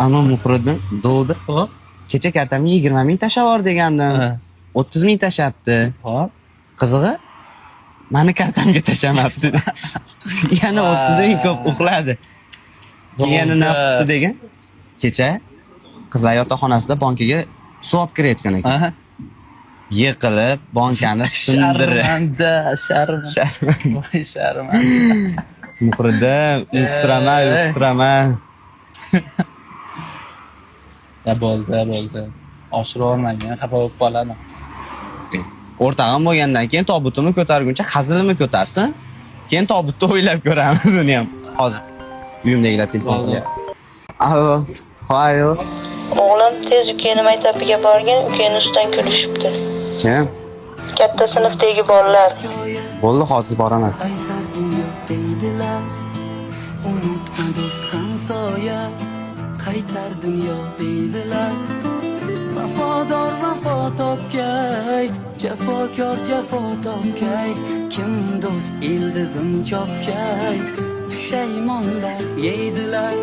Ana Muhriddin dovdi. Hop. Kecha kartamga 20 ming tashlab degandim. 30 ming tashlabdi. Hop. Qizig'i mani kartamga tashlamabdi. Yana 30 ming ko'p uxladi. Keyin nima qildi degan? Kecha qizlar yotoqxonasida bankaga suv olib kirayotgan ekan. Aha. Yiqilib bankani sindirib. Sharmanda. Voy sharmanda. Muhriddin, uyqusirama. Ya bo'ldi. Oshira olmagan, xafa bo'lib qoladi. O'rtag'im bo'lgandan keyin tobutimni ko'targuncha hazilimni ko'tarsin. Keyin tobutni o'ylab ko'ramiz uni ham. Hozir uyimdagilar telefon qildi. Alo. Hayo. O'g'lim tez ukani maktabiga borgan, ukani ustidan kulishibdi. Kim? Katta sinfdagi bolalar. Bo'ldi, hozir boraman. Aytar dunyo deydilar, unutma do'st hamsoya. Qaytar dunyo deydilar, vafodor vafo topgay, jafokor jafo topgay. Kim do'st ildizim chopgay, pushaymonlar yeydilar.